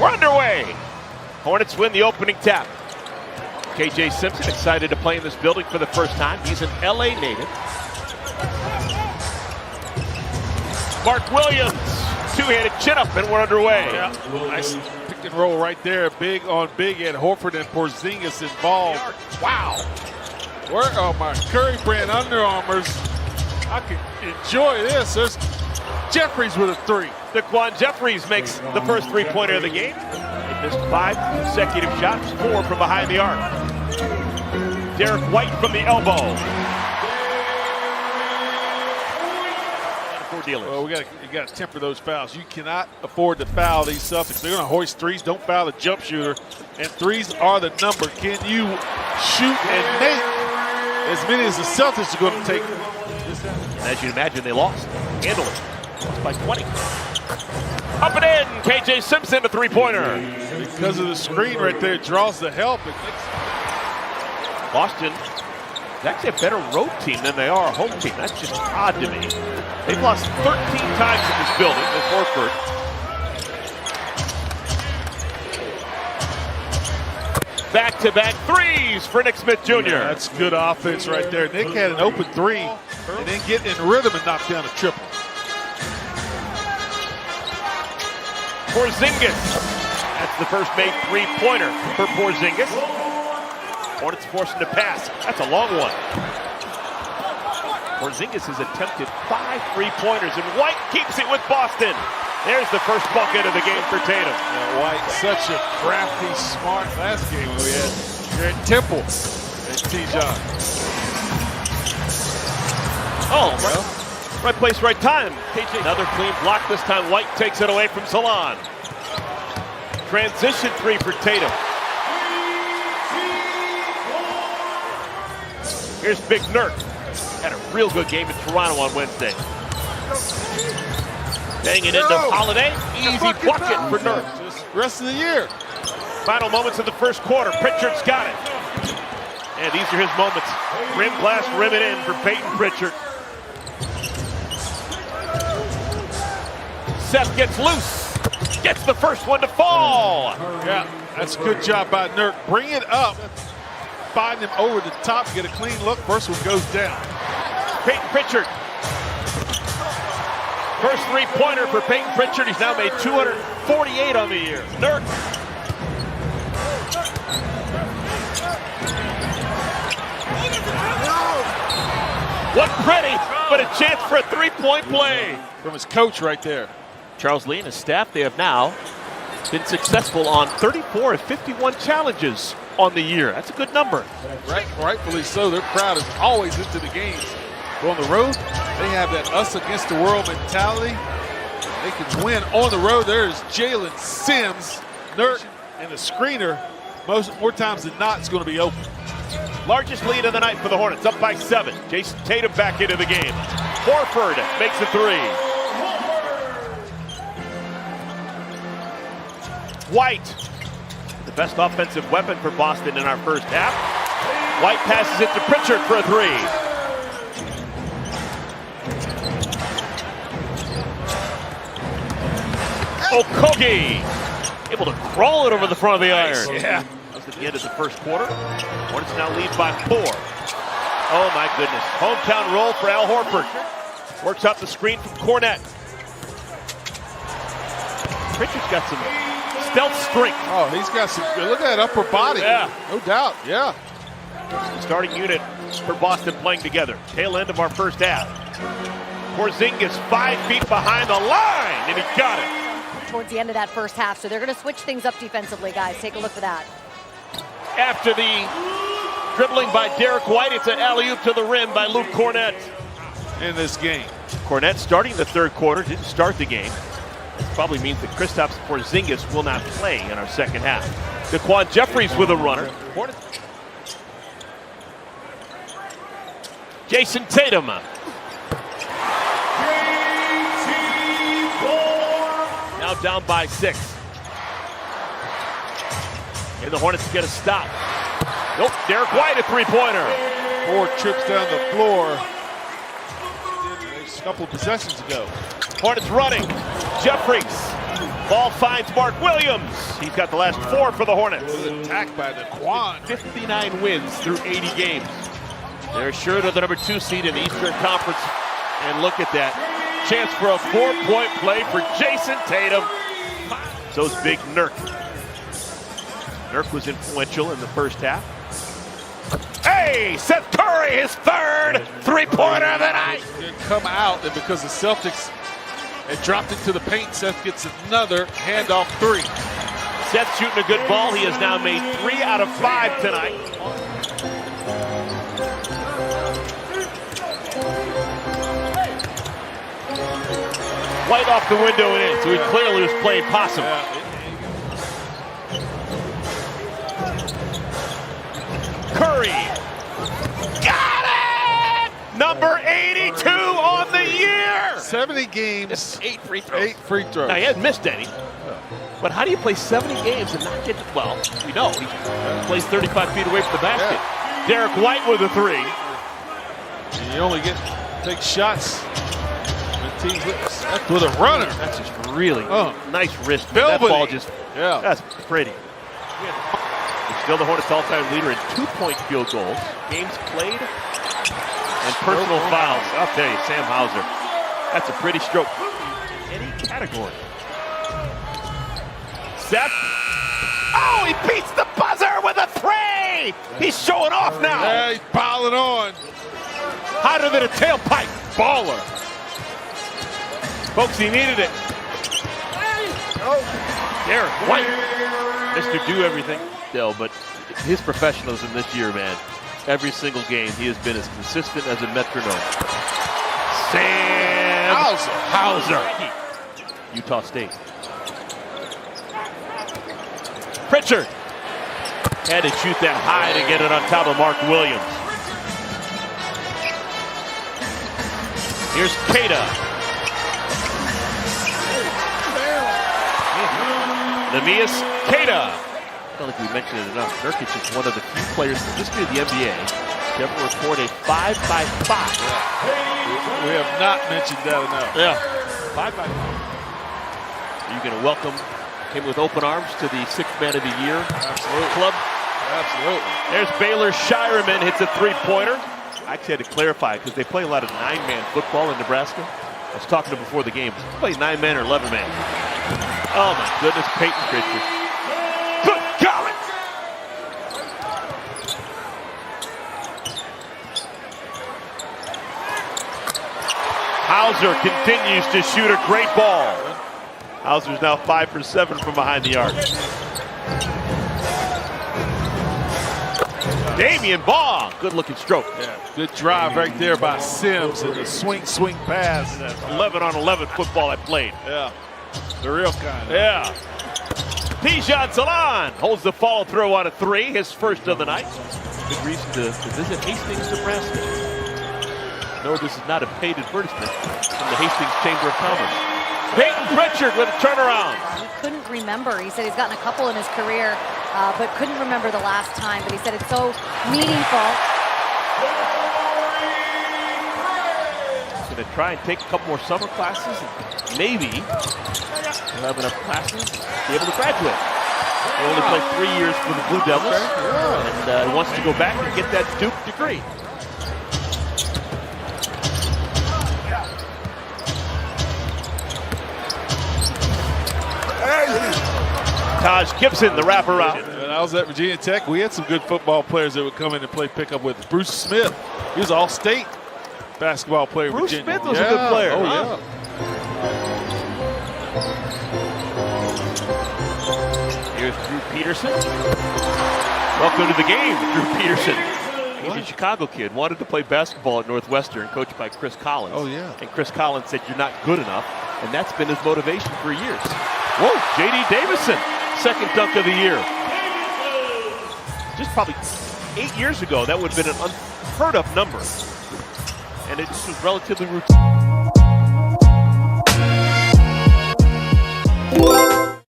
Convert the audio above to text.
We're underway. Hornets win the opening tap. KJ Simpson excited to play in this building for the first time. He's an LA native. Mark Williams, two-handed chin-up, and we're underway. Yeah, nice pick and roll right there. Big on big, and Horford and Porzingis involved. Wow. Where are my Curry brand Under Armours? I can enjoy this. There's Jeffries with a three. Daquan Jeffries makes the first three-pointer of the game. He missed 5 consecutive shots, 4 from behind the arc. Derek White from the elbow. Well, you got to temper those fouls. You cannot afford to foul these Celtics. They're going to hoist threes. Don't foul the jump shooter. And threes are the number. Can you shoot and make as many as the Celtics are going to take? As you'd imagine, they lost. Handily. Lost by 20. Up and in. KJ Simpson, a three-pointer. Because of the screen right there, it draws the help. Boston is actually a better road team than they are a home team. That's just odd to me. They've lost 13 times in this building with Horford. Back-to-back threes for Nick Smith Jr. Yeah, that's good offense right there. Nick had an open three and then get in rhythm and knock down a triple. Porzingis. That's the first made three-pointer for Porzingis. Hornets force him to pass. That's a long one. Porzingis has attempted 5 three-pointers, and White keeps it with Boston. There's the first bucket of the game for Tatum. Yeah, White, such a crafty, smart last game we had. You're at Temple and T-John. Oh, right place, right time. KJ. Another clean block. This time White takes it away from Salon. Transition three for Tatum. Here's Big Nurk. Had a real good game in Toronto on Wednesday. Banging into Holiday. Easy bucket for Nurk. Just rest of the year. Final moments of the first quarter. Pritchard's got it. And these are his moments. Rim blast, rim it in for Peyton Pritchard. Seth gets loose. Gets the first one to fall. Yeah, that's a good job by Nurk. Bring it up. Find him over the top, get a clean look. First one goes down. Peyton Pritchard. First three-pointer for Peyton Pritchard. He's now made 248 on the year. Nurk. What pretty, but a chance for a three-point play. From his coach right there. Charles Lee and his staff, they have now been successful on 34 of 51 challenges on the year. That's a good number. Rightfully so. Their crowd is always into the games. But on the road, they have that us against the world mentality. They can win on the road. There's Jalen Sims, Nurk, and the screener. More times than not, it's going to be open. Largest lead of the night for the Hornets, up by 7. Jason Tatum back into the game. Horford makes a three. White, the best offensive weapon for Boston in our first half. White passes it to Pritchard for a three. Okogie, able to crawl it over the front of the iron. Yeah, that was at the end of the first quarter. Hornets now lead by 4. Oh my goodness, hometown roll for Al Horford. Works out the screen from Cornette. Pritchard's got some stealth strength. Oh, he's got some, look at that upper body. Yeah. No doubt, yeah. The starting unit for Boston playing together. Tail end of our first half. Porzingis 5 feet behind the line, and he got it. Towards the end of that first half, so they're going to switch things up defensively, guys. Take a look for that. After the dribbling by Derek White, it's an alley-oop to the rim by Luke Cornette. In this game. Cornette starting the third quarter, didn't start the game. This probably means that Kristaps Porzingis will not play in our second half. Daquan Jeffries with a runner. Jason Tatum. Now down by 6. And the Hornets get a stop. Nope, Derek White a three-pointer. 4 trips down the floor. A couple of possessions ago. Hornets running. Jeffries Ball finds Mark Williams. He's got the last 4 for the Hornets. Attacked by the Quan. 59 wins through 80 games. They're assured of the number 2 seed in the Eastern Conference. And look at that. Chance for a 4-point play for Jason Tatum. So's big Nurk. Nurk was influential in the first half. Hey, Seth Curry, his 3rd 3-pointer of the night. Come out, and because the Celtics had dropped into the paint, Seth gets another handoff 3. Seth shooting a good ball. He has now made 3 out of 5 tonight. White off the window and in, so he clearly was playing possum. Curry. Got it! Number 82 on the year! 70 games. That's 8 free throws. 8 free throws. Now, he hasn't missed any. But how do you play 70 games and not get to, well, we know. He plays 35 feet away from the basket. Yeah. Derek White with a 3. And you only take shots when teams with a runner. That's just really nice wrist. That ball just, that's pretty. He's still the Hornets all-time leader in 2-point field goals, games played, and personal fouls. I'll tell you, Sam Hauser, that's a pretty stroke. Any category. Seth. Oh, he beats the buzzer with a 3! He's showing off now. Yeah, he's piling on. Hotter than a tailpipe. Baller. Folks, he needed it. Derek White. Mr. Do Everything still, but his professionalism this year, man. Every single game, he has been as consistent as a metronome. Sam Hauser. Utah State. Pritchard. Had to shoot that high to get it on top of Mark Williams. Here's Keita. Neemias Keita. I don't think we mentioned it enough. Nurkic is one of the few players in the history of the NBA to ever record a 5x5. We have not mentioned that enough. Yeah. 5x5. Are you going to welcome him with open arms to the 6th Man of the Year club? Absolutely. There's Baylor Shireman, hits a 3-pointer. I actually had to clarify because they play a lot of 9-man football in Nebraska. I was talking to him before the game. Play 9-man or 11-man. Oh my goodness, Peyton Pritchard. Good golly! Hauser continues to shoot a great ball. Hauser's now 5 for 7 from behind the arc. Damian Baugh, good looking stroke. Yeah, good drive right there by Sims and the swing pass. 11 on 11 football I played. Yeah, the real kind. Yeah. Tijan Salan holds the follow through on a 3, his first of the night. Good reason to visit Hastings, Nebraska. No, this is not a paid advertisement from the Hastings Chamber of Commerce. Peyton Pritchard with a turnaround. He couldn't remember. He said he's gotten a couple in his career, but couldn't remember the last time. But he said it's so meaningful. He's going to try and take a couple more summer classes, and maybe he'll have enough classes to be able to graduate. He only played 3 years for the Blue Devils, and he wants to go back and get that Duke degree. Taj Gibson, the wraparound. When I was at Virginia Tech, we had some good football players that would come in and play pickup with. Bruce Smith, he was all-state basketball player. Bruce Virginia. Smith was a good player. Oh, huh? Yeah. Here's Drew Peterson. Welcome to the game, Drew Peterson. He's a Chicago kid, wanted to play basketball at Northwestern, coached by Chris Collins. Oh, yeah. And Chris Collins said, "You're not good enough," and that's been his motivation for years. Whoa, J.D. Davison, second dunk of the year. Just probably 8 years ago, that would have been an unheard of number. And it just was relatively routine.